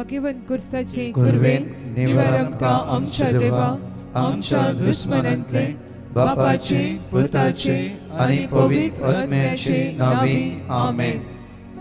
भाग्यवन कुर्साचे कुर्वेन निवार आमकां आमच्या देवा आमच्या दुश्मनांतले बापाचे पुताचे आनी पवित्र आत्म्याचे नावी आमेन.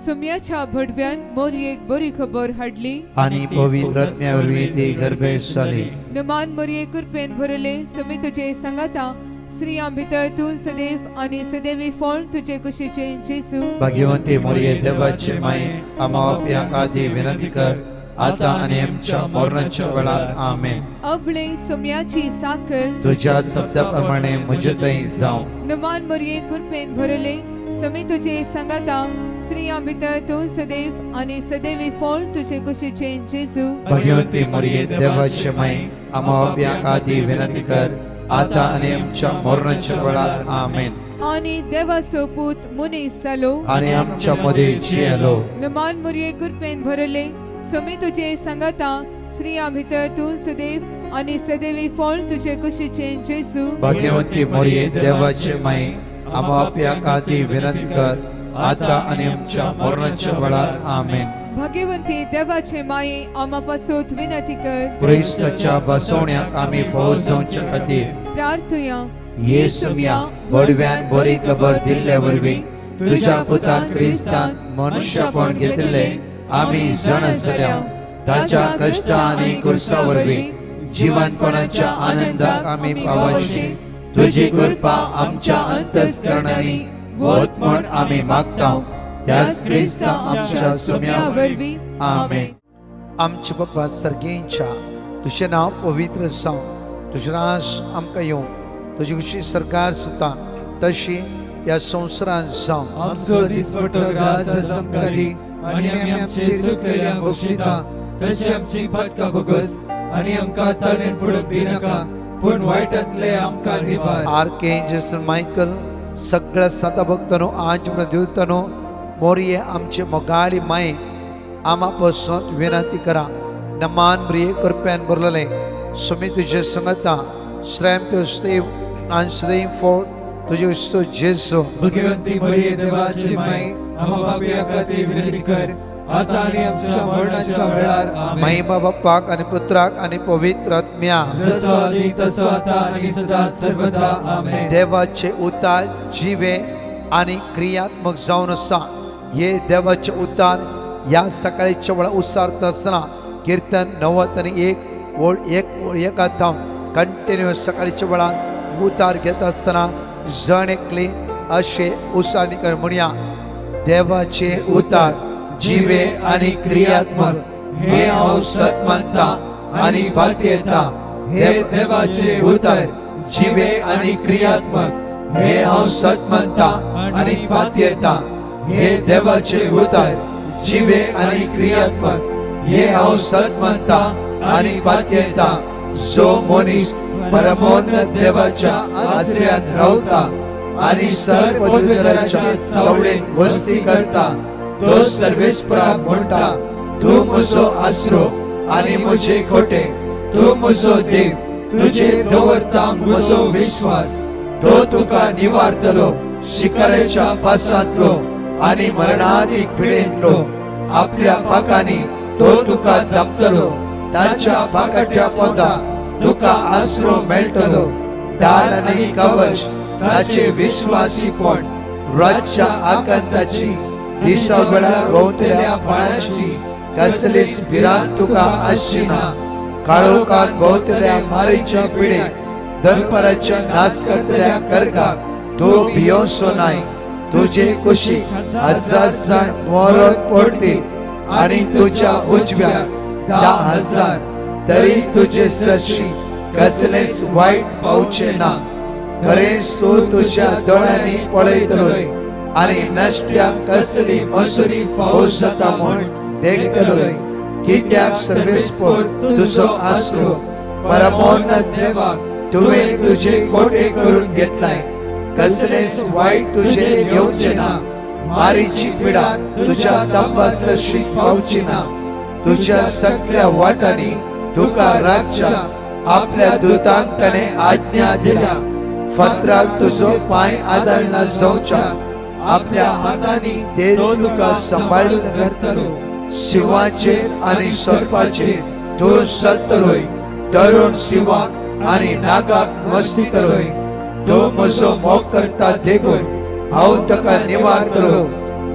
सुम्याच्या भडव्यान मोरयेक बरी खबर हाडली आनी पवित्र आत्म्यावरवी ती गर्भेश जाली. नमान मोरये कृपेन भरले सुमी तुजे सांगाता स्त्रियां भितर तूं सदैव आनी सदैवी फळ तुजे कुशीचे जेसू. भाग्यवंती मोरये देवाचे माये आम्हा पाप्यांक आदी विनंती कर आता आनी आमच्या मरणाच्या वेळार आमेन. अबळे सुम्याची साकर तुझ्या शब्दाप्रमाणे म्हजे थंय जावं. नमान मोरये कृपेन भरले सुमी तुजे सांगाता स्त्रियां भितर तूं सदैव आनी सदैवी फळ तुजे कुशीचे जेसू. भाग्यवंती मोरये देवाचे माये आम्हा पाप्यांक आदी विनंती कर आता आनी आमच्या मरणाच्या वेळार आमेन. आनी देवाचो पूत मनीस जालो आनी आमच्या मदीं जियेलो. नमान मोरये कृपेन भरले सुमी तुजे सांगाता स्त्रियां भितर तूं सदैव आनी सदैवी फळ तुजे कुशीचे जेसू. भाग्यवंती मोरये देवाचे माये आम्हा पाप्यांक आदी विनंती कर आता आनी आमच्या मरणाच्या वेळार आमेन. भाग्यवंती देवाचे माये आम्हा पासोत विनंती कर. क्रिस्ताच्या बसवण्याक आमी फावो जावचे खातीर प्रार्थुया. येसुम्या बडव्यान बरी खबर दिल्ले वरवीं तुझ्या पुतान क्रिस्तान मनुष्यपण घेतिल्ले आमी जाण जाल्या. ताच्या कश्टा आनी कुर्सा वरवीं जिवंतपणाच्या आनंदाक आमी पावशी तुजी कृपा आमच्या अंतस्करणांनी वत म्हण आमी मागता. त्याच क्रिस्ता आमच्या सुम्या वरवीं आमेन. आमचे बाबा सर्गेंच्या तुझें नांव पवित्र जावं. तुजें रास आमकां येवं. तुजी कशी सरकार जाता तशी ह्या संवसारांत जावं. आमचो दिसपट्टो ग्रास आमकां दी आनी आमी आमचे सुकलेल्यांक बक्षिता तशी आमची पदकां भोगस आनी आमकां तालेन पडूंक दिनाका पूण वायटांतले आमकां निवार. आर्केंजल मायकल सगळ्या संत भक्तांनो आज म्हणून दिवतानो मोरये आमचे मोगाळी माये आम्हा पासून विनंती करा. नमान प्रिय कृपेन भरलेले सुमी तुझे संगता श्रेम तो सदैव आनी सदैव फळ तुझे उसो जेसू. भाग्यवंती मरिये देवाची माय आम्हा पापियां खातीर विनंती कर आता आनी आमच्या मरणाच्या वेळार आमेन. महिमा बापाक आनी पुत्राक आनी पवित्र आत्म्या जसो आदी तसो आता आनी सदांच सर्वदा आमेन. देवाचे उतार जिवे आनी क्रियात्मक जावन आसा. हे देवाचे उतार या सकाळीच्या वेळा उसारता आसतना कीर्तन 91 ओळ 1 कंटिन्युअस सकाळीच्या वेळा उतार घेता आसतना जण एकली अशे उसारणी कर म्हणया. देवाचे उतार जिवे आनी क्रियात्मक हे हांव सत मानता आनी पातयेता. हे देवाचे उतार जिवे आनी क्रियात्मक हे हांव सत मानता आनी पातयेता. हे देवाचे उतार जिवे आनी क्रियात्मक हे हांव सत मानता आनी पातयेता. जो मनीस परमोन्नत देवाच्या आश्रयात रावता आनी सर्वपदवीधराच्या सावळेंत वस्ती करता तो सर्वेस्पराक म्हणटा तूं म्हजो आसरो आनी म्हजे कोटे. तूं म्हजो देव. तुजेर दवरता म्हजो विश्वास. तो तुका निवारतलो शिकारेच्या पासांतलो आनी मरणादीक पिडेंतलो. आपल्या पाकांनी तो तुका धापतलो. ताच्या पाकाट्या पोंदा तुका आसरो मेळटलो. दाल आनी कवच ताचे विश्वासीपण. राज्या आकांताची दिसा वेळार भोंवतल्या फळांची कसलीच भिरांत तुका आशिना. काळोखांत भोंवतल्या मारीच्या पिडेक दनपाराच्या नाच करतल्या कर्गाक तूं भियोसो नाय. तुजे कुशीक 1000 जाण मरण पडतील आनी तुज्या उजव्याक 10,000 तरी तुजे सरशी कसलेच वायट पावचे ना. खरेंच तूं तुज्या दोळ्यांनी पळयतलोय आनी नश्ट्यांक कसली मजुरी फावो जाता म्हूण देखतलोय. कित्याक सर्वेस्पर तुजो आसरो परमोन्नत देवाक तुवें तुजे कोटे करून घेतलाय. कसलेच वायट तुजेर येवचे ना. मारीची पिडा तुज्या तंबा सरशी पावची ना. तुज्या सगळ्या वाटांनी तुका राज्य आपल्या दूतांक ताणें आज्ञा दिल्या. फातराक तुजो पांय आदळना जावच्या. आपल्या हातांनी ते तुका सांबाळून धरतलो. शिवाचेर आणि सर्पाचेर तूं सल्तलोय तरुण शिवाक आणि नागाक मस्तितलोय तो म्हजो मोग करता देखून हांव ताका निवारतलो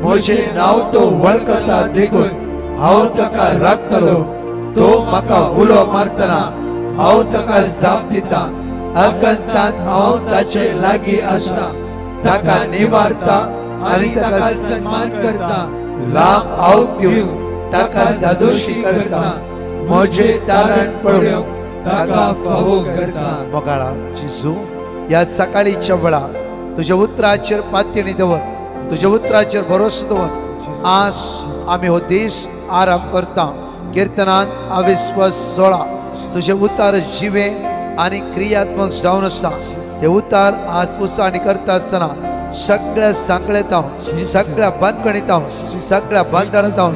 म्हजे नांव तो वळखता देखून हांव ताका राखतलो तो म्हाका उलो मारतना हांव ताका जाप दिता अकंतांत हांव ताचे लागीं आसता ताका निवारता आनी ताका सन्मान करता लांब हांव दिवं ताका दादोशी करता म्हजे तारण पळोवन ताका फावो करता मोगाळा जेजू या सकाळीच्या वेळा तुझ्या उतराचेर पातयणी दवर तुझ्या उतराचेर भरोसो दवर आज आम्ही हो दीस आराम करता कीर्तनांत 22:16 तुझे उतार जिवे आणि क्रियात्मक जावन आसा हे उतार आज उत्साहाने करता आसतना सगळ्या सांकळेत हांव सगळ्या बंदखणीत हांव सगळ्या बंधनांत हांव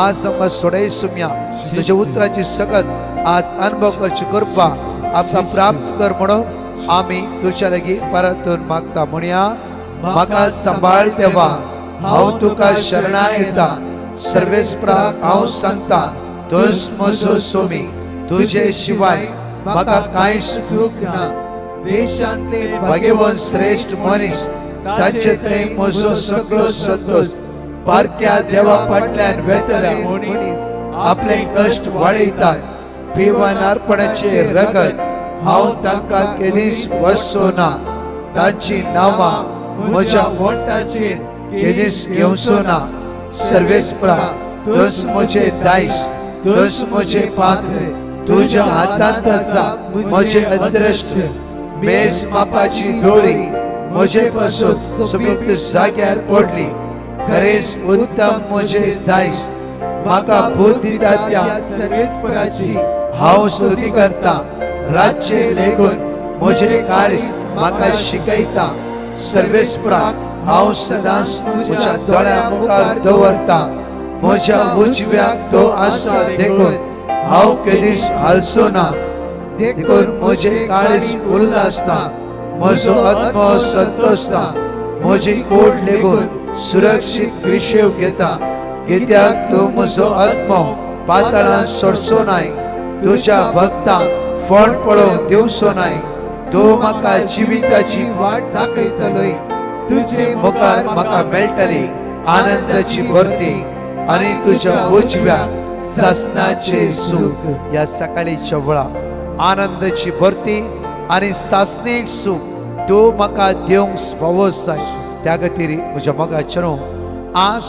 आज आमकां सोडय सुम्या तुझ्या उतराची सगत आज अनुभव करची कृपा आमकां प्राप्त कर म्हणून आमी तुझ्या लागीं परतून मागता म्हणया म्हाका सांबाळ देवा हांव तुका शरणां येता सर्वेस्पराक हांव सांगता तूंच म्हजो सोमी तुजे शिवाय म्हाका कांयच सुख ना देशांतले भाग्यवान श्रेष्ठ मनीस ताचे थंय म्हजो सगळो संतोष पारक्या देवा फाटल्यान वेतल्या मनीस आपले कश्ट वाडयतात पिवनारपणाचे रगत हांव तांकां केदीच वचचो ना तांची नांवां म्हज्या ओंठाचेर केदीच घेवचो ना सर्वेस्परा तूंच म्हजे दायज तूंच म्हजे पात्र तुज्या हातांत आसा म्हजे अंतरश्ट मेज मापाची दोरी म्हजे पासून समीत जाग्यार पडली खरेंच उत्तम म्हजे दायज म्हाका बोध दिता त्या सर्वेस्पराची हांव स्तुती करता राज्य लेगून म्हजे काळीज म्हाका शिकयता सर्वेस्पराक हांव सदांच तुज्या दोळ्या मुखार दवरता म्हज्या उजव्याक तो आसा देखून हांव केदीच हालचो ना देखून म्हजे काळीज उल्हासता म्हजो आत्मो संतोषता म्हजी कूड लेगून सुरक्षीत विशेव घेता कित्याक तूं म्हजो आत्मो पातळांत सोडचो नाय तुज्या भक्तांक फळ पळोवंक दिवचो नाय तूं म्हाका जिविताची वाट दाखयतलोय तुजे मुखार म्हाका मेळटली आनंदाची भरती आनी तुज्या उजव्याक सासणाचे सूख या सकाळीच्या वेळा आनंदाची भरती आनी सासणेक सूख तूं म्हाका दिवंक फावोस जाय त्या खातीर म्हज्या मोगाचेर आज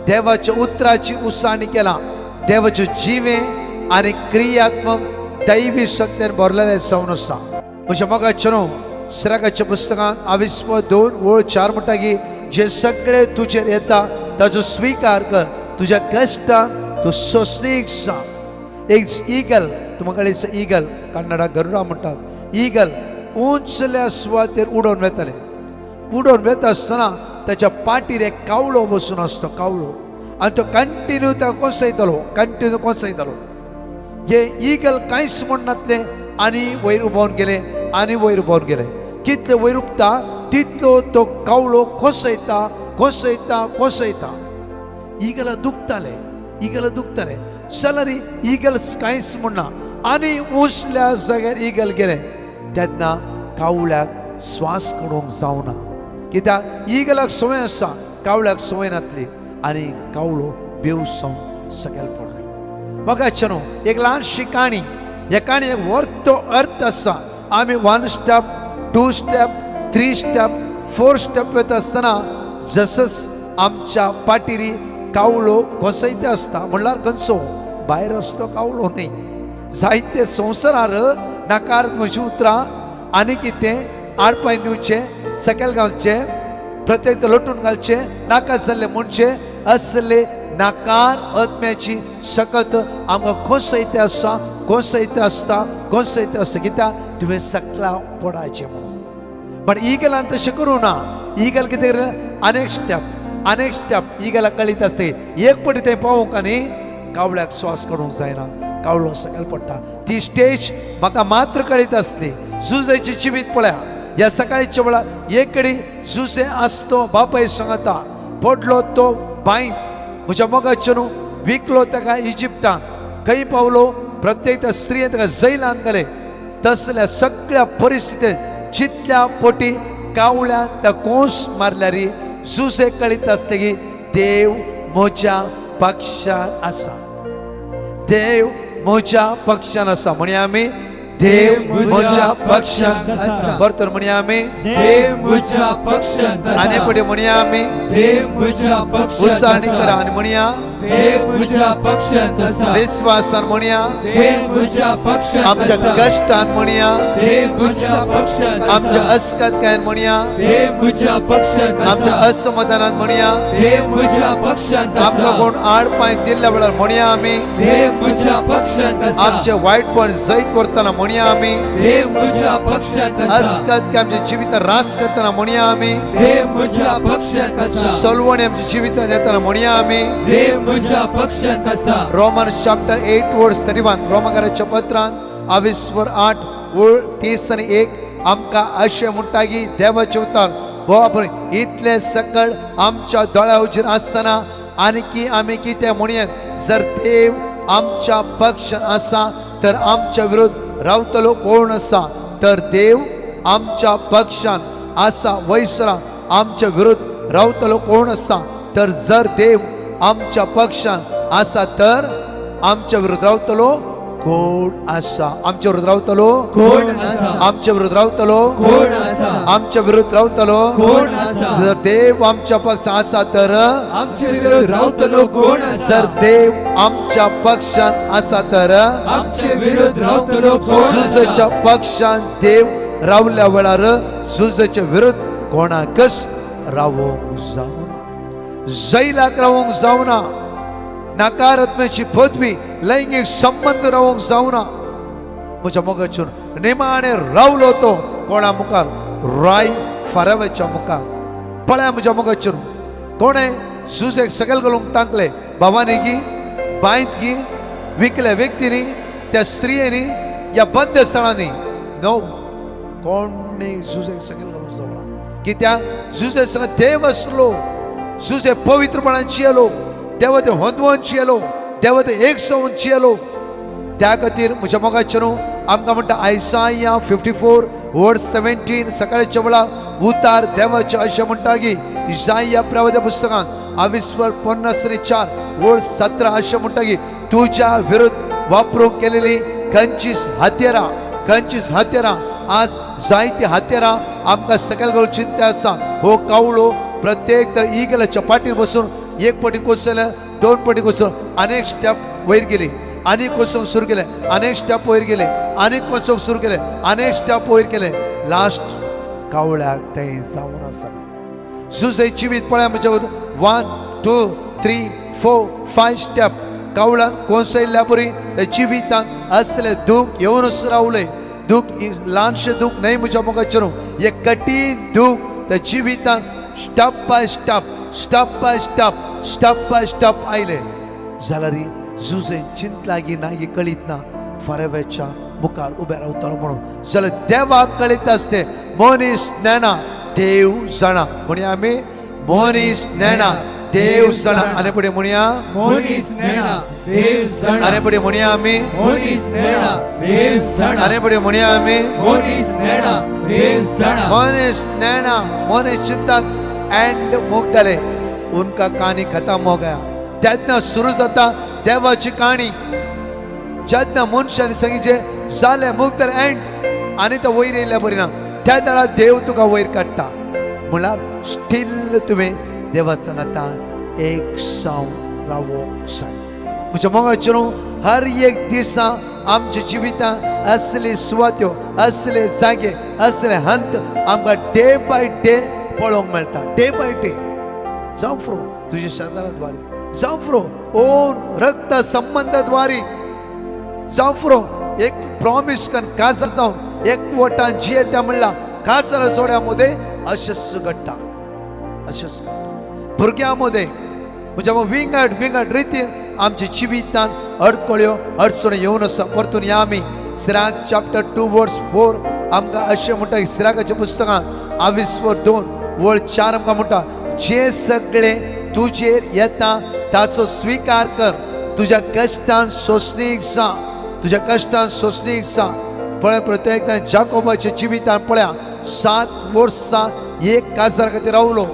देवाच्या उतराची उसाणी केला देवाचे जिवे आनी क्रियात्मक दैवी शक्तीन भरलेले जावन आसा म्हज्या मोगाचेर सिराकाच्या पुस्तकांत 22:2-4 म्हणटा की जे सगळे तुजेर येता ताचो स्वीकार कर तुज्या कश्टांक तूं सोंसणीक सांग एक ईगल तुमकां ईगल कन्नडा गरुडा म्हणटात ईगल उंचल्या सुवातेर उडोवन वेता आसतना ताच्या पाठीर एक कावळो बसून आसतो कावळो आनी तो कंटिन्यू ताका कोसयतालो हे ईगल कांयच म्हणनातले आनी वयर उबोवन गेले कितले वयर उपता तितलो तो कावळो कोसयता ईगला दुखताले जाल्यार ईगल कांयच म्हणना आनी उंचल्या जाग्यार ईगल गेले तेन्ना कावळ्याक श्वास काडूंक जावना कित्याक ईगलाक संवय आसा कावळ्याक संवय नातली आनी कावळो बेवसावन सकयल पडलो बघाचे न्हू एक ल्हानशी काणी ह्या काणयेक व्हरतो अर्थ आसा आमी 1 स्टेप 2 स्टेप 3 स्टेप 4 स्टेप वता आसतना जसस आमच्या पाठीरी कावळो कोसयते आसता म्हणल्यार खंयचो भायर असतो कावळो न्ही जायते संवसारार नाकार म्हजी उतरां आनी कितें आडपाय दिवचे सकयल घालचे प्रत्येक लोटून घालचे नाका जाल्ले म्हणचे असले नाकार आत्म्याची सकत आमकां कोसयते आसता कित्याक तुवें सकला पडायचे म्हणून पण ईगलान तशें करूं ना ईगल कितें करलें अनेक स्टेप ईगलाक कळीत आसते एक पटी थंय पावूंक आनी कावळ्याक श्वास काडूंक जायना कावळो सकयल पडटा ती स्टेज म्हाका मात्र कळीत आसली जुजेची जिवीत पळया ह्या सकाळीच्या वेळार एक कडी जुजे आसतो बापाय सांगता पडलो तो बांयत म्हज्या मोगाचेर विकलो ताका इजिप्टान खंय पावलो प्रत्येक त्या स्त्रियेन ताका जैलान घाले तसल्या सगळ्या परिस्थितीत जितल्या पोटी कावळ्यान त्या कोंस मारल्यार जुजे कळीत आसले की देव म्हज्या पक्षान आसा देव म्हज्या पक्षान आसा म्हणया आमी देव म्हज्या पक्षान आसा बरं तर म्हणया आमी देव म्हज्या पक्षांत आसा आनी पुढे म्हणया आमी देव म्हज्या पक्षांत उसाळणी आसा करा आणि म्हणया देव म्हज्या पक्षांत आसा विश्वासान म्हणया देव म्हज्या पक्षांत आमच्या आसा कष्टान म्हणया देव म्हज्या पक्षांत आमच्या आसा अस्कतकायन म्हणया देव म्हज्या पक्षांत आमच्या आसा असमाधानात म्हणया देव म्हज्या पक्षांत आमकां आसा कोण आड पांय दिल्ल्या वेळार म्हणया आमी देव म्हज्या पक्षांत आसा आमचे वायटपण जैत व्हरतना म्हणया आमी देव म्हज्या पक्षांत आसा अस्कतकाय आमच्या जिवितांत रास करतना म्हणया आमी देव म्हज्या पक्षांत आसा सलवणी आमच्या जिवितांत येतना म्हणया आमी देव म्हज्या पक्षांत आसा रोमन्स चॅप्टर 8 वर्स 31 रोमाकाराच्या पत्रांत 28 ओळ 30 आनी 1 आमकां अशें म्हणटा की देवाचे उतार बापरे इतले सकळ आमच्या दोळ्या उजेर आसतना आनी आमी कितें म्हणयेत जर देव आमच्या पक्षान आसा तर आमच्या विरोध रावतलो कोण आसा तर देव आमच्या पक्षान आसा वैसरा आमच्या विरोध रावतलो कोण आसा तर जर देव आमच्या पक्षान आसा तर आमच्या विरोध रावतलो कोण आसा आमच्या विरोध रावतलो कोण आसा आमच्या विरोध रावतलो कोण आसा आमच्या विरोध रावतलो कोण आसा जर देव आमच्या पक्षान आसा तर आमचे विरोध रावतलो कोण आसा जर देव आमच्या पक्षान आसा तर आमचे विरोध रावतलो कोण आसा झुजाच्या पक्षान देव रावल्या वेळार झुजाच्या विरोध कोणाकच रावोंक जावना जैलाक रावोंक जावना नकारात्मक पदवी लैंगिक संबंध रावोंक जावना म्हज्या मोगाचून निमाणे रावलो तो कोणा मुखार राय फारावेच्या मुखार पळया म्हज्या मोगाचून कोणे झुजेक सकयल घालूंक तांकले भावानी गी बायंत गी विकल्या व्यक्तींनी त्या स्त्रियेनी या बंद स्थळांनी नो कोणी झुजेक सकयल घालूंक जावना कित्याक झुजे संग देव आसलो झुजे पवित्रपणान जियेलो देव ते होंदवून जियेलो देव ते एक सवून जियेलो त्या खातीर म्हज्या मोगाचेर आमकां म्हणटा आयसाया 54 वर्स 17 सकाळच्या वेळार उतार देवाचे अशें म्हणटा की इसाया प्रवादी पुस्तकांत 24:4 वर्स 17 अशें म्हणटा की तुज्या विरुद्ध वापरूंक केलेली खंयचीच हात्यारां आज जायती हात्यारां आमकां सकयल घालून चिंते आसा हो कावळो प्रत्येक तर इगलाच्या पाठीर बसून एक पटी कोसले दोन पटी कोसून अनेक स्टेप वयर गेली आनी कोसोंक सुरू केले अनेक स्टेप वयर गेले आनी कोसोंक सुरू केले अनेक स्टेप वयर केले लास्ट कावळ्याक तें जावन आसा झुजे जिवीत पळया म्हज्या 1 2 3 4 5 स्टेप कावळ्यान कोसयल्ल्या बरी त्या जिवितांत असले दूख येवनच रावले दूख ल्हानशे दूख न्हय म्हज्या मोगाचेर हे कठीण दूख त्या जिवितांत स्टेप बाय स्टेप आयले जाल्यार झुजे चिंतला की ना कळीत ना फाराव्याच्या मुखार उबे रावतलो म्हणून जाल्यार देवाक कळीत आसते मनीस नेणा देव जाणा म्हणया आमी मनीस नेणा देव जाणा आनी फुडें म्हणया मनीस नेणा देव जाणा आनी फुडें म्हणया आमी मनीस नेणा देव जाणा आनी फुडें म्हणया आमी मनीस नेणा देव जाणा मनीस नेणा मनीस चिंतात एंड मुक्तले उनका कहानी खत्म हो गया तेन्ना सुरू जाता देवाची काणी जेन्ना मनशांनी सांगितले जाले मुक्तले एंड आनी तो वयर येयल्या बरी ना त्या वेळार देव तुका वयर काडटा म्हळ्यार स्टील तुवें देवा सांगता एक सावन रावोंक जाय म्हज्या मोगाचेर हर एक दिसा आमच्या जिवितांत असले सुवात्यो असले जागे असले हंत आमकां डे बाय डे पळोवंक मेळटा डे बाय डे जावं फ्रो तुज्या शेजाराद्वारे जावं फ्रो ओन रक्त संबंधाद्वारे जावं फ्रो एक प्रॉमिस करून काजार जावन एक वटान जियेता म्हणला काजार सोड्यामध्ये अशेंच घडटा भुरग्यांमध्ये म्हणजे विंगड रितीन आमच्या जिवितांत अडकळ्यो अडचणी येवन आसा परतून या आमी सिराक चॅप्टर 2 वर्स 4 आमकां अशें म्हणटा की सिराकाच्या पुस्तकांत 22:2 वळ 4 आमकां म्हणटा जे सगळे तुजेर येता ताचो स्वीकार कर तुझ्या कश्टान सोसणीक सा, तुझ्या कश्टान सोसणीक सा. पळय प्रत्येक जाकोबाच्या जिवितान पळया 7 वर्सां एक काजार खातीर रावलो,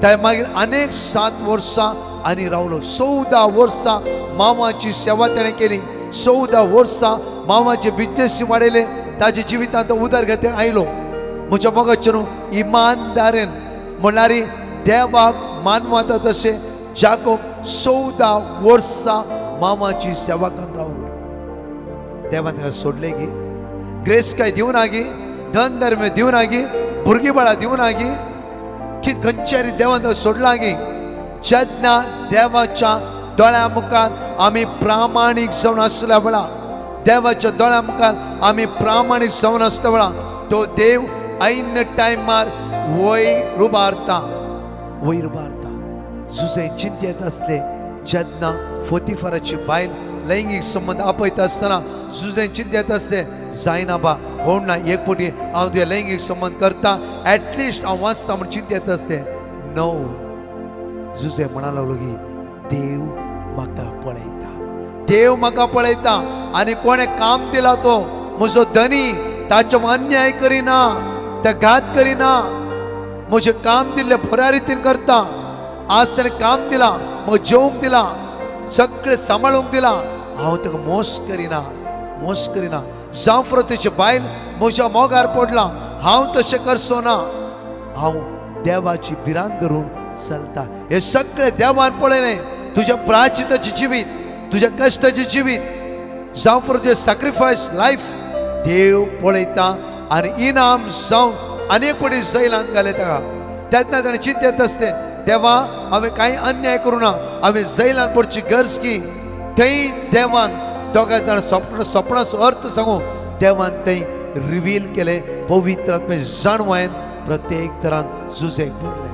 त्या मागीर अनेक 7 वर्सां आनी रावलो. 14 वर्सां मामाची सेवा तेणें केली. 14 वर्सां मामाचे बिझनेस वाडयले. ताच्या जिवितांत तो उदरगती आयलो. म्हज्या मोगाचे न्हू इमानदारेन म्हणल्यार देवाक मानवता तशें जाकोब 14 वर्सां मामाची सेवा करून रावलो. देवान ताका सोडले गी, ग्रेस काय दिवं ना गी, धन धर्म दिवं ना गी, भुरगीं बाळां दिवं ना गी, कित खंयच्या देवान ताका सोडला गी. जेन्ना देवाच्या दोळ्या मुखार आमी प्रामाणीक जावन आसल्या वेळा, देवाच्या दोळ्या मुखार आमी प्रामाणीक जावन आसल्या वेळा तो देव ऐन टायमार वयर उबारता. जुजे चिंतेत असले जेन्ना फोतिफाराची बायल लैंगिक संबंध आपयता आसतना जुजे चिंतेत असले जायना बा होण ना एक फावटी हांव तुवें लैंगिक संबंध करता, एटलिस्ट हांव वाचता म्हण चिंतेत असले. नो, जुजे म्हणा लागलो की देव म्हाका पळयता, देव म्हाका पळयता आनी कोणे काम दिला तो म्हजो धनी ताचे अन्याय करिना, त्या घात करिना. म्हजें काम दिल्लें बऱ्या रितीन करता. आज ताणें काम दिला, म्हाका जेवंक दिला, सगळें सांबाळूंक दिला. हांव ताका मोस करिना. जावं तेची बायल म्हज्या मोगार पडला, हांव तशें करचो ना. हांव देवाची भिरांत धरून चलता. हे सगळें देवान पळयलें. तुज्या प्राचिताचें जिवीत, तुज्या कश्टाचें जिवीत, जावं तुजें सॅक्रिफायस लायफ देव पळयता आनी इनाम जावं अनेक फावटी जैलांत घाले ताका. तेन्ना ताणें चिंतेत आसलें देवा हांवें कांय अन्याय करूं ना, हांवें जैलांत पडची गरज की. थंय देवान दोगां जाण स्वप्नाचो अर्थ सांगू देवान थंय रिवील केले. पवित्र आत्मे जाणवायन प्रत्येक तरान जुजेक भरले.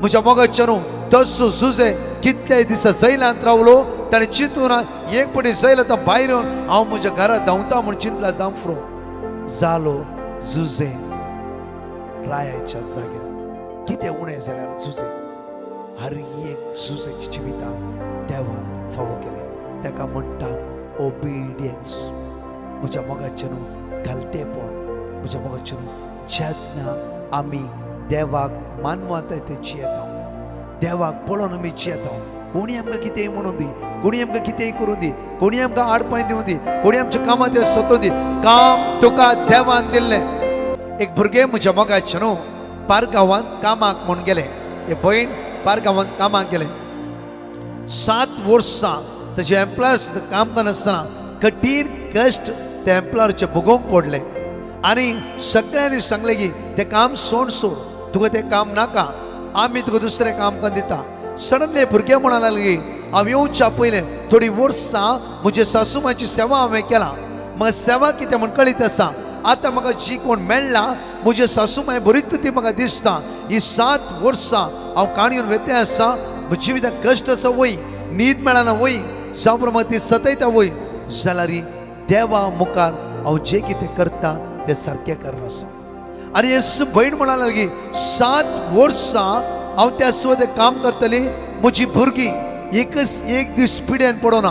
म्हज्या मोगाच्या न्हू तसो जुजे कितले दिसा जैलांत रावलो. ताणें चिंतून एक फावटी जैलांत भायर येवन हांव म्हज्या घरा धांवता म्हूण चिंतला जांफ्रो जालो. जुजे रायाच्या जाग्यार कितें उणें जाल्यार जुजे हर एक जुजेची जिवितांत देवा फावो केले. ताका म्हणटा ओबिडियन्स. म्हज्या मोगाचें न्हू घालतेपण. म्हज्या मोगाचें न्हू जेन्ना आमी देवाक मानवता ते जियेता, देवाक पळोवन आमी जियेता. कोणी आमकां कितेंय म्हणून दी, कोणी आमकां कितेंय करूं दी, कोणी आमकां आडपांय दिवं दी, कोणी आमच्या कामां ते सोदूं दी, काम तुका देवान दिल्लें. एक भुरगें म्हज्या मोगाचें न्हू पारगांवांत कामाक म्हूण गेले. हे भयण पारगांवांत कामाक गेले. 7 वर्सां ताचे एम्प्लॉयर्स काम करनासतना कठीण कश्ट त्या एम्प्लॉयरचे भोगोवंक पडले. आनी सगळ्यांनी सांगलें की तें काम सोड, तुका तें काम नाका, आमी तुका दुसरें काम करून दिता. सडनली भुरगें म्हणूंक लागलें की हांव येवच्या पयलें थोडी वर्सां म्हजे सासूमाची सेवा हांवें केला. म्हाका सेवा कितें म्हूण कळीत आसा. आतां म्हाका जी कोण मेळ्ळा म्हजे सासूमाय बरीच ती म्हाका दिसता. ही 7 वर्सां हांव काणयोन वेते आसा. म्हज्या जिवितांत कश्ट आसा वय, न्हीद मेळना वय, जावं प्रमाण ती सतयता वय, जाल्यार देवा मुखार हांव जें कितें करता तें सारकें करना आसा. आनी हे भयण म्हणूंक लागली 7 वर्सां हांव त्या सुवातेर काम करतली. म्हजी भुरगीं एक दीस पिड्यान पडोना.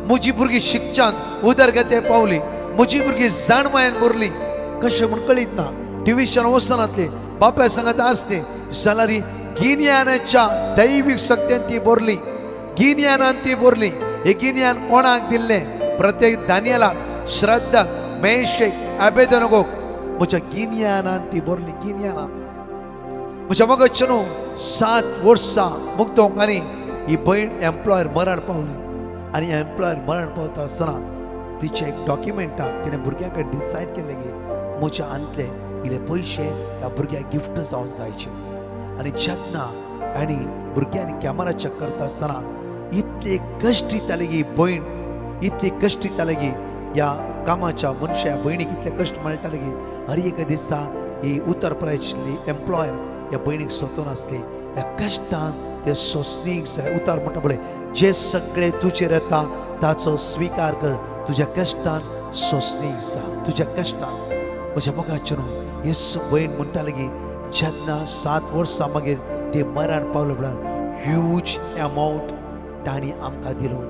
म्हजी भुरगीं शिक्षांत उदरगते पावली. म्हजी भुरगीं जाणवायन भरली. कशें म्हूण कळीत ना. ट्युशनाक वचनातली, बापाय सांगत आसली जाल्यार गिन्यानाच्या दैवीक शक्तीन ती भरली. गिन्यानान ती भरली. हे गिन्यान कोणाक दिल्लें? प्रत्येक दानियेलाक, श्रद्धाक, मेशेक, अबेदनगोक म्हज्या गिन्यानान ती भरली. गिन्यानान म्हज्या मोगाचें न्हू 7 वर्सां मुक्तोंक आनी ही भयण एम्प्लॉयर मरण पावली. आनी एम्प्लॉयर मरण पावता आसतना तिचे एक डॉक्युमेंटार तिणें भुरग्यां कडेन डिसायड केलें की म्हज्या आंतले इल्ले पयशे ह्या भुरग्याक गिफ्ट जावंक जायचे. आनी जेन्ना आनी भुरग्यांनी कॅमेरा चॅक करता आसतना इतले कश्ट दिताले की भयण, इतली कश्ट दिताले की ह्या कामाच्या मनशा भयणीक इतले कश्ट मेळटाले की हर एक दिसा ही उत्तर प्रदेशातली एम्प्लॉयर ह्या भयणीक सोदून आसली. ह्या कश्टान ते सोंसणीक जाय. उतार म्हणटा पळय जे सगळे तुजेर येता ताचो स्विकार कर. तुज्या कश्टान सोंसणीक जा. तुज्या कश्टान म्हज्या मोगाचें न्हू हे भयण म्हणटाले की जेन्ना 7 वर्सां मागीर ते मरण पावले म्हळ्यार ह्यूज एमावंट तांणी आमकां दिलो.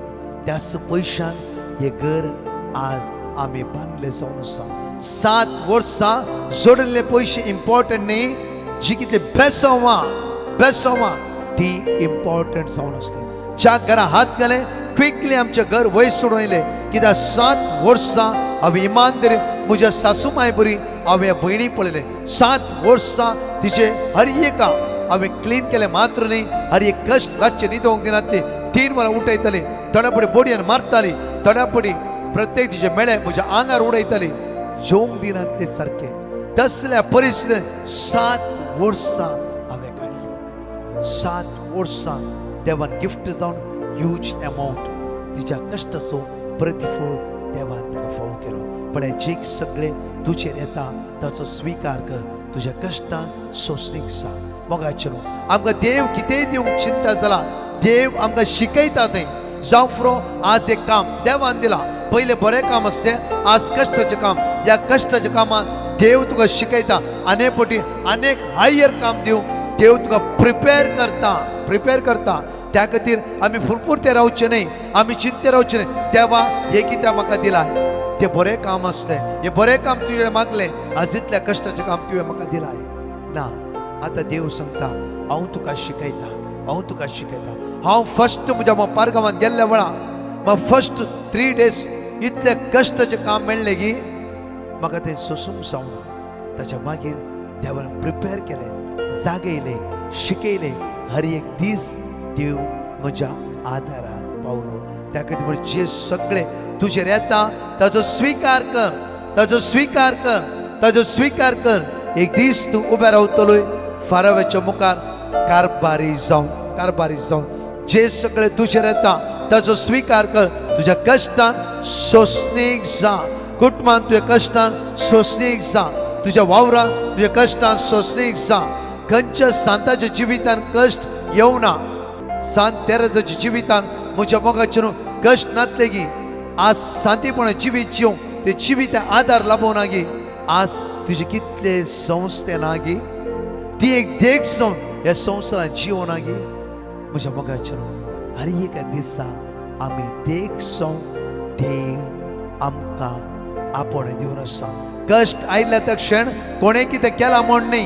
त्याच पैशान हे घर आज आम्ही बांधले जावन आसा. 7 वर्सां जोडलेले पैसे इम्पॉर्टंट न्ही, जी कितले बेसोवा ती इम्पॉर्टंट जावन आसली. ज्या घरा हात घाले क्विकली आमचे घर वयर सोडून येयले, कित्याक 7 वर्सां हांवें इमानदारी म्हज्या सासूमाय बरी हांवें भयणी पळयले. 7 वर्सां तिचे हर एक हांवें क्लीन केले मात्र न्ही, हर एक कश्ट रातचे न्हिदोंक दिनातले. 3 वरां उठयताली, थोड्या पडी बोडयेन मारताली, थोड्या पडी प्रत्येक तिचे मेळे म्हज्या आंगार उडयताली, जेवंक दिनातले सारखे. तसल्या परिस्थितींत 7 वर्सां हांवें काडली. 7 वर्सां देवान गिफ्ट जावन ह्यूज अमाउंट तिच्या कश्टाचो प्रतिफळ देवान ताका फावो केलो. पण जे सगळे तुजेर येता ताचो स्विकार कर, तुज्या कश्टान सोंसणीक सांग. मोगाचे न्हू, आमकां देव कितेंय दिवंक चिंता जाला, देव आमकां शिकयता थंय. जावं फ्रो आज एक काम देवान दिला, पयलें बरें काम आसलें, आज कश्टाचें काम. ह्या कश्टाच्या कामात देव तुका शिकयता, अनेक पटी अनेक हायर काम दिवं देव तुका प्रिपेर करता. त्या खातीर आमी फुरफुरते रावचे न्ही, आमी चिंते रावचे न्ही. देवा हे कित्याक म्हाका दिलाय, ते बरें काम आसलें, हे बरें काम तुजे मागलें, आज इतल्या कश्टाचें काम तुवें म्हाका दिलाय ना. आतां देव सांगता हांव तुका शिकयता. हांव फस्ट म्हज्या पारगांवांत गेल्ल्या वेळार फस्ट 3 days इतले कश्टाचें काम मेळ्ळें की म्हाका तें सोसूंक जावना. ताच्या मागीर देवान प्रिपेर केलें, जागयलें, शिकयलें. हर एक दीस देव म्हज्या आदारात पावलो. त्या खातीर म्हण जे सगळे तुजेर येता ताचो स्विकार कर. एक दीस तूं उबें रावतलोय फाराव्याच्या मुखार कारभारी जावन. जे सगळे तुजेर येता ताचो स्विकार कर. तुज्या कश्टान सोंसणीक जा, कुटुंबान तुज्या कश्टान सोंसणीक जा, तुज्या वावरान तुज्या कश्टान सोंसणीक जा. खंयच्या सांताच्या जिवितान कश्ट येवना. सांत तेरेसाच्या जिवितान म्हज्या मोगाचे न्हू कश्ट नातले गी. आज सांतीपणां जिवीत जिवंक ते जिविता आदार लाभोवना गी. आज तुजे कितले संस्थे ना गी, ती एक देख जावन ह्या संवसारांत जिवना गी. म्हज्या मोगाचे न्हू हर एका दिसा आमी देख जावन देव आमकां आपण दिवन आसा. कश्ट आयिल्ल्या तक्षण कोणें कितें केलां म्हण न्ही,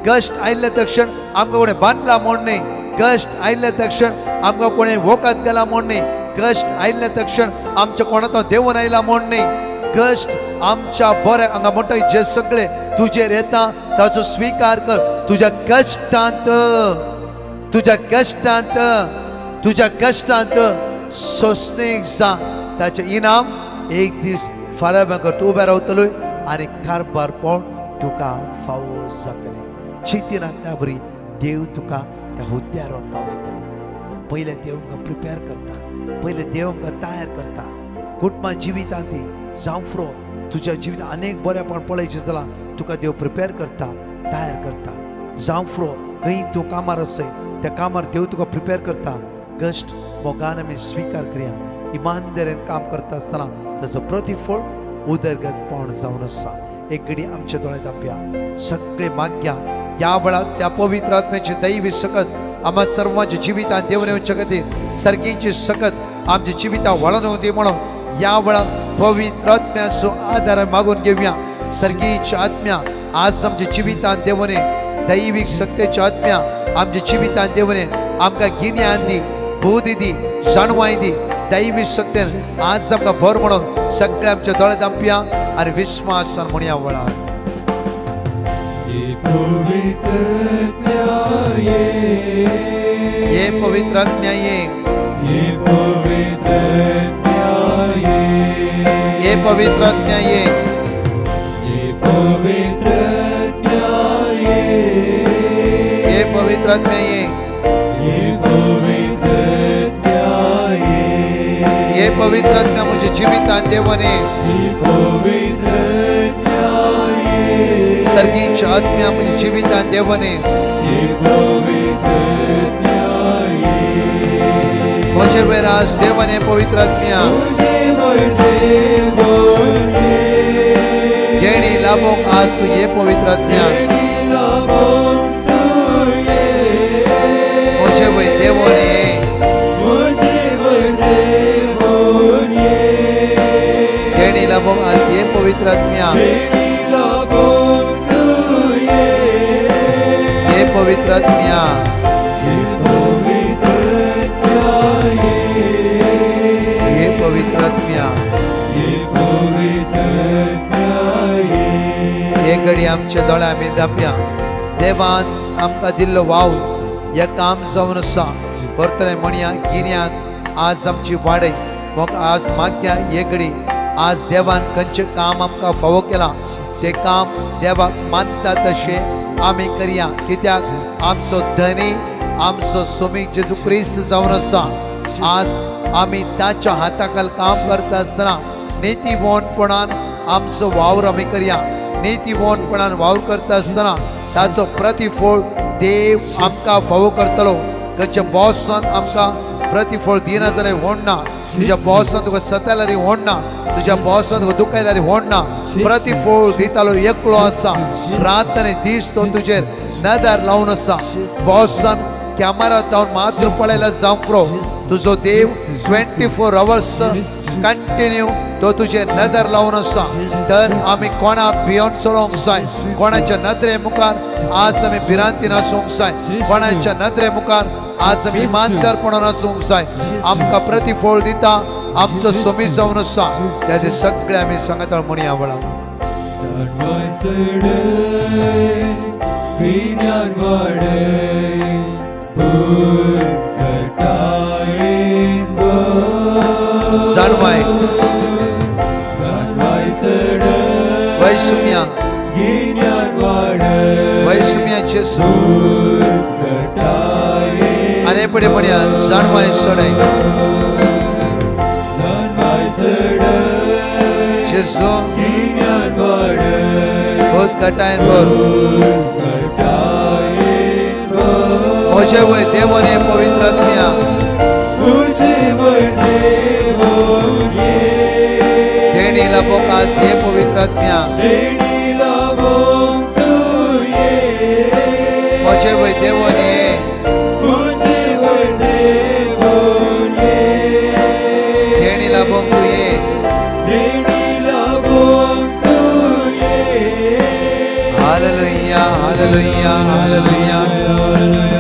कश्ट आयिल्ल्या तक्षण आमकां कोणें बांदलां म्हण न्ही, कश्ट आयिल्ल्या तक्षण आमकां कोणें वोकात गेला म्हण न्ही, कश्ट आयिल्ल्या तक्षण आमच्या कोणाचो देवून आयला म्हण न्ही. कश्ट आमच्या बरें हांगा म्हणटा जे सगळे तुजेर येता ताचो स्विकार कर. तुज्या कश्टांत सोंसणीक जा. ताचें इनाम एक दीस फाल्यां तूं उबें रावतलोय आनी कारभार पळोवन तुका फावो जातलें. चिंतिनाका बरी देव तुका त्या हुद्द्यार पावयतलो. पयले देव आमकां प्रिपेर करता, पयले देव आमकां तयार करता. कुटुंबां जिवितांत ती जावं फ्रो तुज्या जिवितांत अनेक बरेपण पळयचें जाल्यार तुका देव प्रिपेर करता, तयार करता. जावं फ्रो खंय तूं कामार आसय त्या कामार देव तुका प्रिपेर करता. कश्ट मोगान आमी स्विकार करया. इमानदारीन काम करता आसतना ताचो प्रतिफळ उदरगत पावण जावन आसा. एक घडी आमचे दोळे धांपया, सगळे माग्या या वेळार त्या पवित्र आत्म्याची दैवी सकत आम्हा सर्वांच्या जिवितांत देव येवचे खातीर सर्गीची सकत आमच्या जिवितां वळोवन दी म्हणून या वेळार पवित्र आत्म्याचो आदार मागून घेवया. सर्गीची आत्म्या आज आमच्या जिवितांत देवने, दैवीक सत्तेची आत्म्या आमच्या जिवितांत देवने आमकां गिन्यान दी, बुद्धी दी, जाणवाय दी. दैवी सत्तेन आज आमकां भर म्हणून सगळे आमचे दोळे धांपया आनी विस्वासान म्हणया वेळार ये पवित्र आत्म्या ये, ये पवित्र आत्म्या ये, ये पवित्र आत्म्या ये, ये पवित्र आत्म्या मुझे जीवितांत देवने, सर्गीची आत्म्या मुझे जीवितांत देवने, मुझे वैराज देवने पवित्र आत्म्या देणी लाभोक आज तू ये पवित्र आत्म्या मुझे वै देवने आत्म्या देणीला बोलूये. ये पवित्र आत्म्या ये पवित्र आत्म्या ये पवित्र आत्म्या ये पवित्र आत्म्या ये घडी आमच्या दोळ्या आमी धांपया देवान आमकां दिल्लो वाव हे काम जावन आसा परतले म्हणया गिन्यान आज आमची वाडय मग आज मागया हे घडी आज देवान खंयचें काम आमकां फावो केलां तें काम देवाक मानता तशें आमी करया कित्याक आमचो धनी आमचो सोमी जेजू क्रिस्त जावन आसा आज आमी ताच्या हाताखाल काम करता आसतना नितीमोहनपणान आमचो वावर आमी करया नितीमोहनपणान वावर करता आसतना ताचो प्रतिफळ देव आमकां फावो करतलो खंयच्या बॉसान आमकां प्रतिफळ दिना जाल्यार व्हडना तुज्या बॉसान तुका सतायल्यार व्हडना तुज्या बॉसान तुका दुखयल्यार व्हडना प्रतिफळ दितालो एकलो आसा रात आनी दीस तो तुजेर नदर लावन आसा बॉसान कॅमेरा जावन मात्र पळयला जावं तुजो देव 24 hours कंटिन्यू तो तुजे नदर लावन आसा तर आमी कोणा भियोन चलोवंक जाय कोणाच्या नदरे मुखार आज आमी भिरांतीन आसूंक जाय कोणाच्या नदरे मुखार आज आमी इमानदारपणान आसूंक जाय आमकां प्रतिफळ दिता आमचो सोमी जावन आसा ते सगळे आमी सांगता म्हणया वळा Sanway Sade, Vinyan Vade, Pur Katayin Bo. Sanway, Sanway Sade, Vaisumya, Vinyan Vade, Vaisumya Jesu, Pur Katayin. आणि पुढे म्हणया Sanway Sade, Sanway Sade, Jesu, Vinyan Vade, बहुत कटायन बोर Katayin Bo. मोशे वय देवने पवित्र आत्म्या देणी लबोकास ये पवित्र आत्म्या मोशे वय देवने देणी लबोक ये Hallelujah, hallelujah, hallelujah.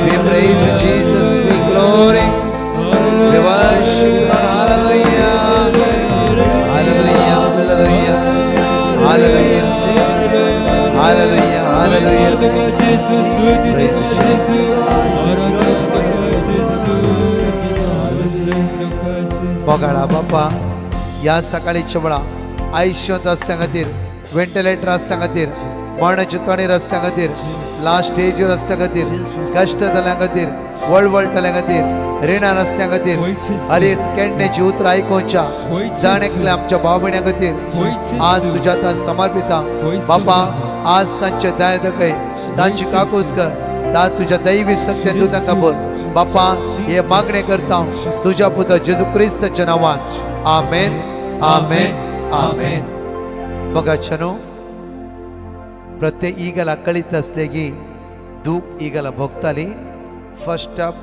We praise you, Jesus. We glory. We worship you. Hallelujah. Hallelujah, hallelujah. Hallelujah. Hallelujah, hallelujah. Praise you, Jesus. बघाडा बाप्पा या सकाळीच्या वेळा आयुष्यात असत्या खातीर वेंटिलेटर असत्या खातीर मरणाची तणीर असत्या खातीर लास्ट स्टेजीर असत्या खातीर कष्ट जाल्या खातीर वळवळटल्या खातीर रिणान असत्या खातीर हरे केंडण्याची उतरां आयकोवच्या जाण एकल्या आमच्या भाव भयण्यां खातीर आज तुज्या हातांत समर्पिता बापा आज तांचे दया दखय तांची काकूत कर ता तुज्या दैवी सत्य तूं तांकां भर बापा हे मागणे करता तुज्या पुत्र जेजू क्रिस्ताच्या नांवान आमेन आमेन आमेन बघा छनो प्रत्येक ಈಗಲ ಕಳಿತ असलेगी दूख ಈಗಲ भोगताली first step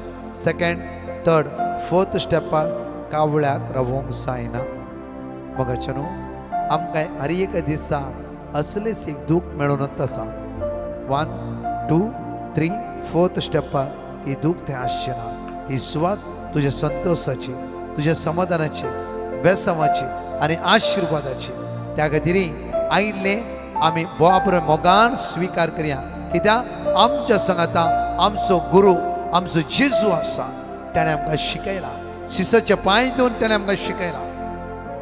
second third fourth स्टेपाक कावळ्याक रवोंक जायना बघा छनो आमकां हर एक दिसा असलेच एक दूख मेळूनच आसा 1 2 3 4th स्टेपार ही दूख ते आसचेना ही सुवात तुझ्या संतोषाची तुझ्या समाधानाची बेसमाची आणि आशीर्वादाची त्या खातीर आयिल्ले आमी बाबरे मोगान स्वीकार करया कित्याक आमच्या संगाता आमचो गुरू आमचो जेजू आसा ताणें आमकां शिकयला सिसाचे पांय धरून ताणें आमकां शिकयला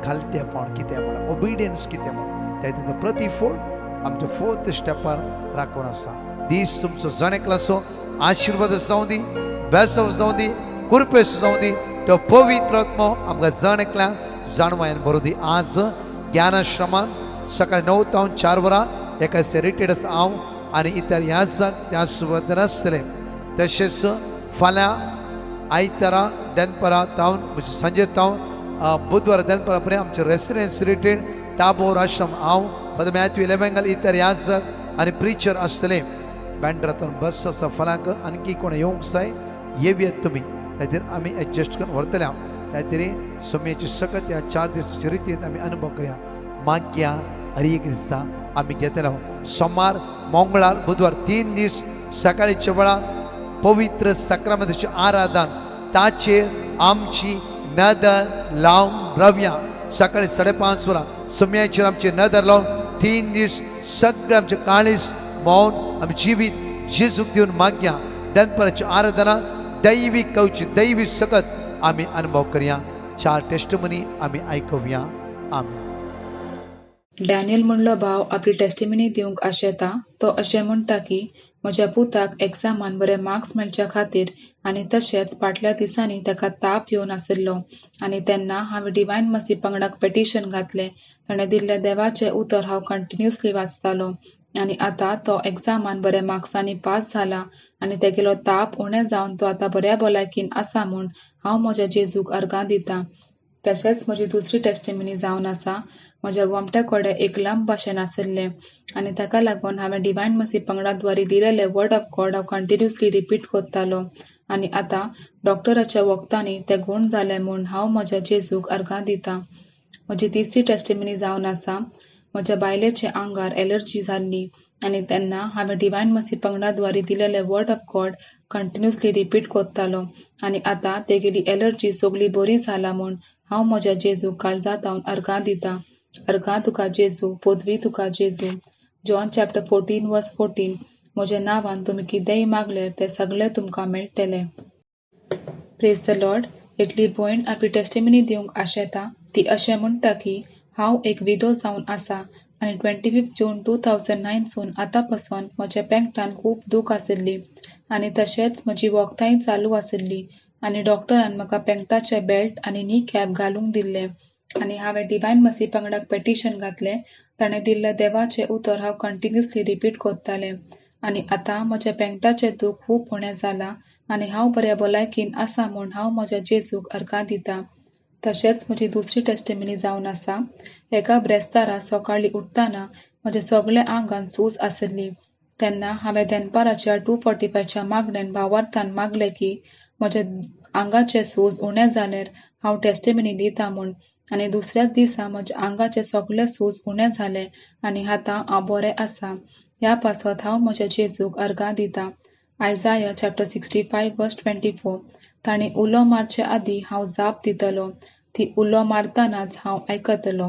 घालतेपण कितें म्हण ओबिडियन्स कितें म्हण त्या प्रतिफळ आमच्या 4th स्टेपार राखून आसा दीस तुमचो जणेकला सो आशीर्वाद जावं दी बेसव जावं दी कुरपेस जावं दी तो पवित्र आत्मो आमकां जणेकल्या जाणवायन बरो दी आज ज्ञानाश्रमान सकाळी 9 ते 4 वरां एका सेरिटेडस हांव आनी इतर ह्या त्या सुवातेर आसतले तशेंच फाल्यां आयतारा दनपरां तावन सांजे तावन बुधवार दनपरां पर्यंत आमचे रेसिडेन्स रिट्रीट ताबोर आश्रम हांव फादर मॅथ्यू इलेवेंगल इतर ह्या आनी प्रिचर आसतले बँड्रातून बस आसा फाल्यांक आणखी कोण येवंक जाय येवयात तुमी त्या खातीर आमी एडजस्ट करून व्हरतले हांव त्या खातीर सोम्याची सकत ह्या 4 दिसाची रितीन आमी अनुभव करया मागया हर एक दिसा आम्ही घेतलो सोमार मंगळार बुधवार 3 दीस सकाळीच्या वेळार पवित्र सक्रामेंताचे आराधन ताचेर आमची नदर लावन द्रव्या सकाळी 5:30 वरां समयाचेर आमचे नदर लावन 3 दीस सगळे आमचे काळीस मौन आमी जिवीत जेजूक दिवन मागया दनपराची आराधना दैवीक कवची दैवी सकत आमी अनुभव करया 4 टेस्टमनी आमी आयकुया आमेन. डॅनियल म्हणलो भाव आपली टेस्टिमनी दिवंक आशेता. तो अशें म्हणटा की म्हज्या पुताक एग्जामान बरे मार्क्स मेळच्या खातीर आनी तशेंच फाटल्या दिसांनी ताका ताप येवन आशिल्लो आनी तेन्ना हांवें डिवायन मसी पंगडाक पेटिशन घातलें. ताणें दिल्लें देवाचें उतर हांव कंटिन्युअसली वाचतालो आनी आतां तो एग्जामान बऱ्या मार्क्सांनी पास जाला आनी तेगेलो ताप उणें जावन तो आतां बऱ्या भलायकीन आसा म्हूण हांव म्हज्या जेजूक अर्गां दितां. तशेंच म्हजी दुसरी टेस्टिमनी जावन आसा. म्हज्या गोमट्या कडेन एक लंप भाशेन आशिल्लें आनी ताका लागून हांवें डिवायन मसी पंगडा द्वारे दिलेले वर्ड ऑफ गॉड हांव कंटिन्युअसली रिपीट करतालो आनी आतां डॉक्टराच्या वखदांनी तें गूण जालें म्हूण हांव म्हज्या जेजूक अर्गां दितां. म्हजी तिसरी टेस्टिमनी जावन आसा. म्हज्या बायलेचे आंगार एलर्जी जाल्ली आनी तेन्ना हांवें डिवायन मसी पंगडा द्वारे दिलेले word of God continuously repeat करतालो आनी आतां तेगेली एलर्जी सगळी बरी जाला म्हूण हांव म्हज्या जेजूक काळजांत हांव अर्गां दितां. अर्गां तुका जेजू, पदवी तुका जेजू. जॉन चॅप्टर 14 वर्स 14. म्हज्या नांवान तुमी कितेंय मागलें तें सगळें तुमकां मेळटलें. Praise the Lord. एकली भयण आपली टेस्टिमनी दिवंक आशेता. ती अशें म्हणटा की हांव एक विधो जावन आसा आनी 25 जून 2009 सून आतां पासून म्हज्या पेंगटान खूब दूख आशिल्ली आनी तशेंच म्हजी वखदांय चालू आशिल्ली आनी डॉक्टरान म्हाका पेंगटाचे बेल्ट आनी नी कॅप घालूंक दिल्लें आनी हांवें डिवायन मसी पंगडाक पेटिशन घातलें. ताणें दिल्लें देवाचें उतर हांव कंटिन्युअसली रिपीट करतालें आनी आतां म्हज्या पेंगटाचें दूख खूब उणें जालां आनी हांव बऱ्या भलायकीन आसा म्हूण हांव म्हज्या जेजूक अर्गां दितां. तशेंच म्हजी दुसरी टेस्टिमनी जावन आसा. एका ब्रेस्तारा सकाळीं उठ्ठना म्हज्या सगळ्या आंगान सूज आशिल्ली. तेन्ना हांवें दनपाराच्या 2:45च्या मागणेन भावार्थान मागलें की म्हज्या आंगाचे सूज उणें जाल्यार हांव टेस्टिमनी दितां म्हूण आनी दुसऱ्याच दिसा म्हज्या आंगाचे सगळे सूज उणें जालें आनी आतां हांव बरें आसा. ह्या पासत हांव म्हज्या जेजूक अर्गां दितां. आयजाया चॅप्टर 65 वर्स 24. ताणें उलो मारचे आदीं हांव जाप दितलो. ती उलो मारतनाच हांव आयकतलो.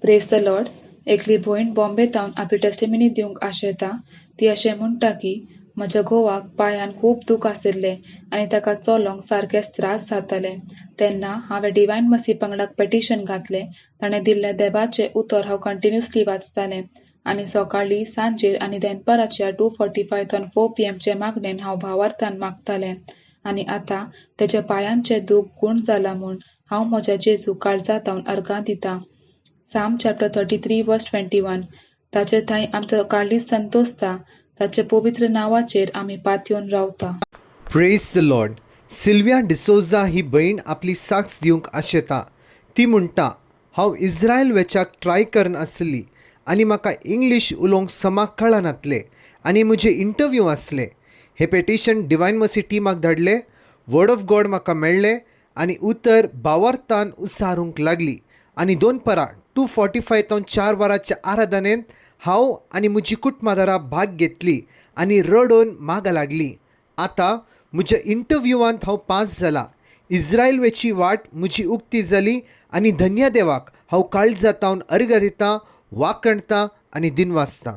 Praise the Lord. एकली भयण बॉम्बेतावन आपली टेस्टिमनी दिवंक आशेता. ती अशें म्हणटा की म्हज्या घोवाक पांयान खूब दूख आशिल्लें आनी ताका चलोंक सारकेच त्रास जाताले. तेन्ना हांवें डिवायन मसी पंगडाक पेटिशन घातलें. ताणें दिल्लें देवाचें उतर हांव कंटिन्युअसली वाचतालें आनी सकाळीं सांजेर आनी दनपाराच्या 2:45 व 4 PM मागणेन हांव भावार्थान मागतालें आनी आतां तेज्या पांयांचें दूख गूण जालां म्हूण हांव म्हज्या जेजू काळजांत हांव अर्गां दितां. साम चॅप्टर 33 वर्स 21. ताचे थंय आमचो काळीज संतोसता. ताच्या पवित्र नांवाचेर आमी पातयेवन रावता. Praise the Lord. Sylvia D'Souza ही भयण आपली साक्स दिवंक आशेता. ती म्हणटा हांव इस्रायल वेचाक ट्राय करन आसली आनी म्हाका इंग्लीश उलोवंक समाक कळनातलें आनी म्हजे इंटरव्यू आसले. हे पेटिशन डिवायन मसी टिमाक धाडले. वर्ड ऑफ गॉड म्हाका मेळ्ळें आनी उतर भावार्थान उसारूंक लागली आनी दनपारां 2:45 व 4 वरांच्या आराधनेंत हांव आनी म्हजी कुटुंबादारां भाग घेतली आनी रडोवन मागा लागली. आतां म्हज्या इंटरव्यूवांत हांव पास जाला. इस्रायल वेची वाट म्हजी उक्ती जाली आनी धन्य देवाक हांव काळजांत अर्घ दितां, वाकणतां आनी दिनवासतां.